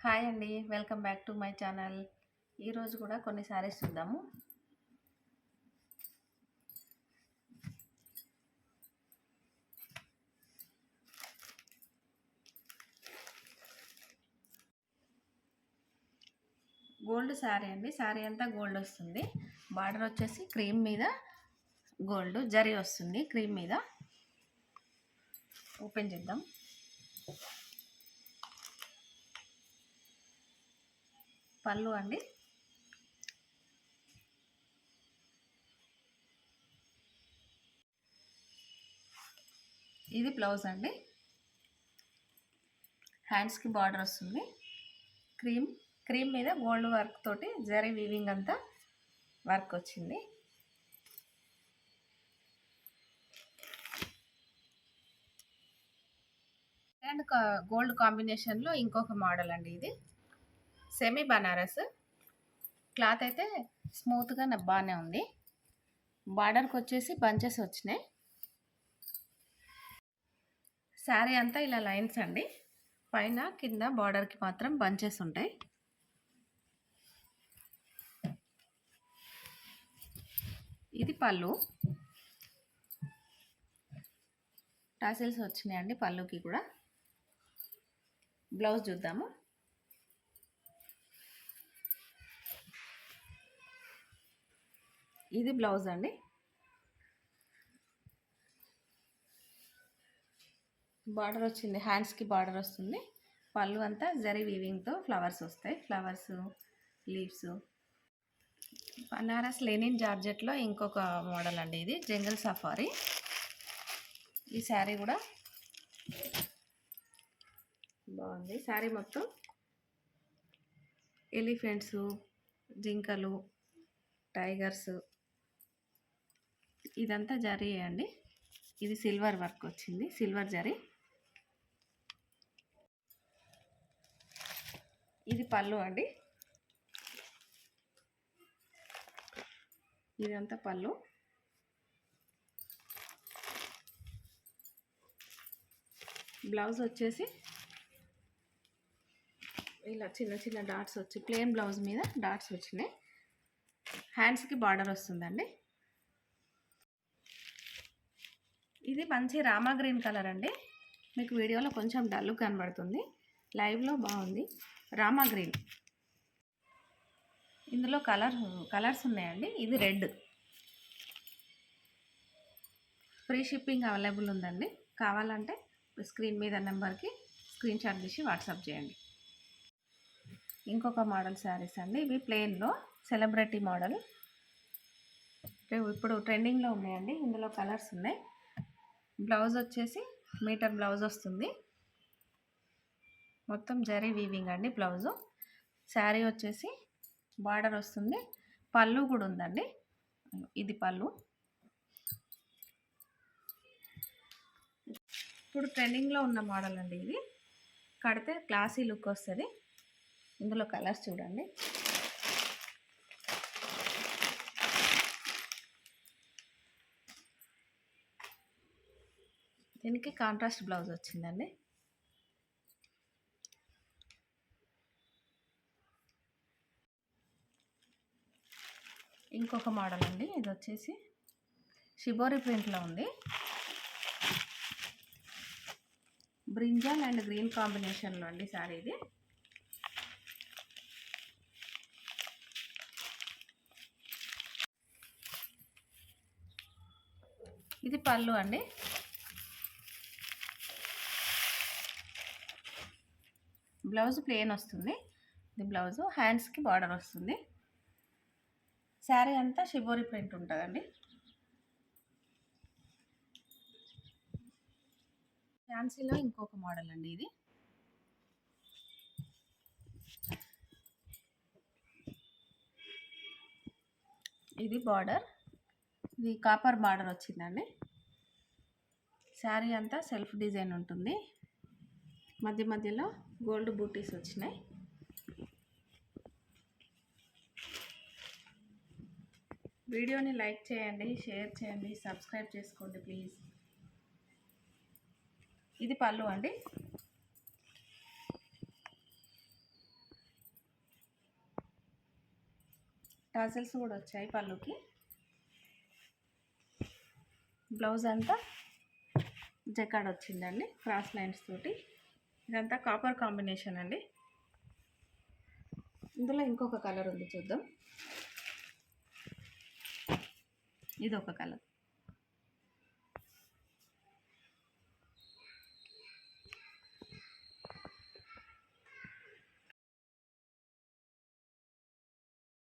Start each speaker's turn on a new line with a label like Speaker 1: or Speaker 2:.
Speaker 1: Hi అండి, welcome back to my channel. ఈరోజు కూడా కొన్ని శారీస్ చూద్దాము. గోల్డ్ శారీ అండి. శారీ అంతా గోల్డ్ వస్తుంది. బార్డర్ వచ్చేసి క్రీమ్ మీద గోల్డ్ జరీ వస్తుంది. క్రీమ్ మీద ఓపెన్ చేద్దాం. పళ్ళు అండి. ఇది బ్లౌజ్ అండి. హ్యాండ్స్కి బార్డర్ వస్తుంది. క్రీమ్ మీద గోల్డ్ వర్క్ తోటి జరీ వీవింగ్ అంతా వర్క్ వచ్చింది. అండ్ గోల్డ్ కాంబినేషన్లో ఇంకొక మోడల్ అండి. ఇది సెమీ బనారస్ క్లాత్ అయితే స్మూత్గా బాగానే ఉంది. బార్డర్కి వచ్చేసి బంచెస్ వచ్చినాయి. శారీ అంతా ఇలా లైన్స్ అండి. పైన కింద బార్డర్కి మాత్రం బంచెస్ ఉంటాయి. ఇది పళ్ళు. టాసిల్స్ వచ్చినాయండి పళ్ళుకి కూడా. బ్లౌజ్ చూద్దాము. ఇది బ్లౌజ్ అండి. బార్డర్ వచ్చింది. హ్యాండ్స్కి బార్డర్ వస్తుంది. పళ్ళు అంతా జరీ వీవింగ్తో ఫ్లవర్స్ వస్తాయి. Flowers, leaves. బనారస్ లెనిన్ జార్జెట్లో ఇంకొక మోడల్ అండి. ఇది జంగల్ సఫారీ. ఈ శారీ కూడా బాగుంది. శారీ మొత్తం ఎలిఫెంట్స్, జింకలు, టైగర్స్ ఇదంతా జరీ అండి. ఇది సిల్వర్ వర్క్ వచ్చింది. సిల్వర్ జరీ. ఇది పళ్ళు అండి. ఇదంతా పళ్ళు. బ్లౌజ్ వచ్చేసి ఇలా చిన్న చిన్న డాట్స్ వచ్చి ప్లెయిన్ బ్లౌజ్ మీద డాట్స్ వచ్చినాయి. హ్యాండ్స్కి బార్డర్ వస్తుందండి. ఇది మంచి రామా గ్రీన్ కలర్ అండి. మీకు వీడియోలో కొంచెం డల్ కనబడుతుంది, లైవ్లో బాగుంది. రామా గ్రీన్. ఇందులో కలర్స్ ఉన్నాయండి. ఇది రెడ్. ఫ్రీ షిప్పింగ్ అవైలబుల్ ఉందండి. కావాలంటే స్క్రీన్ మీద నెంబర్కి స్క్రీన్ షాట్ తీసి వాట్సాప్ చేయండి. ఇంకొక మోడల్ శారీస్ అండి. ఇవి ప్లెయిన్లో సెలబ్రిటీ మోడల్. ఇప్పుడు ట్రెండింగ్లో ఉన్నాయండి. ఇందులో కలర్స్ ఉన్నాయి. బ్లౌజ్ వచ్చేసి మీటర్ బ్లౌజ్ వస్తుంది. మొత్తం జరీ వీవింగ్ అండి బ్లౌజు. శారీ వచ్చేసి బార్డర్ వస్తుంది. పళ్ళు కూడా ఉందండి. ఇది పళ్ళు. ఇప్పుడు ట్రెండింగ్లో ఉన్న మోడల్ అండి. ఇది కడితే క్లాసీ లుక్ వస్తుంది. ఇందులో కలర్స్ చూడండి. దీనికి కాంట్రాస్ట్ బ్లౌజ్ వచ్చిందండి. ఇంకొక మోడల్ అండి. ఇది వచ్చేసి షిబోరి ప్రింట్లో ఉంది. బ్రింజాల్ అండ్ గ్రీన్ కాంబినేషన్లో అండి శారీ ఇది. ఇది పళ్ళు అండి. బ్లౌజ్ ప్లెయిన్ వస్తుంది. ఇది బ్లౌజ్. హ్యాండ్స్కి బార్డర్ వస్తుంది. శారీ అంతా షిబోరి ప్రింట్ ఉంటుందండి. ఫ్యాన్సీలో ఇంకొక మోడల్ అండి. ఇది ఇది బార్డర్. ఇది కాపర్ బార్డర్ వచ్చిందండి. శారీ అంతా సెల్ఫ్ డిజైన్ ఉంటుంది. మధ్య మధ్యలో గోల్డ్ బూటీస్ వచ్చినాయి. వీడియోని లైక్ చేయండి, షేర్ చేయండి, సబ్స్క్రైబ్ చేసుకోండి ప్లీజ్. ఇది పళ్ళు అండి. టాజిల్స్ కూడా వచ్చాయి పళ్ళుకి. బ్లౌజ్ అంతా జకాడ్ వచ్చిందండి క్రాస్ లైన్స్ తోటి. ఇదంతా కాపర్ కాంబినేషన్ అండి. ఇందులో ఇంకొక కలర్ ఉంది, చూద్దాం. ఇది ఒక కలర్.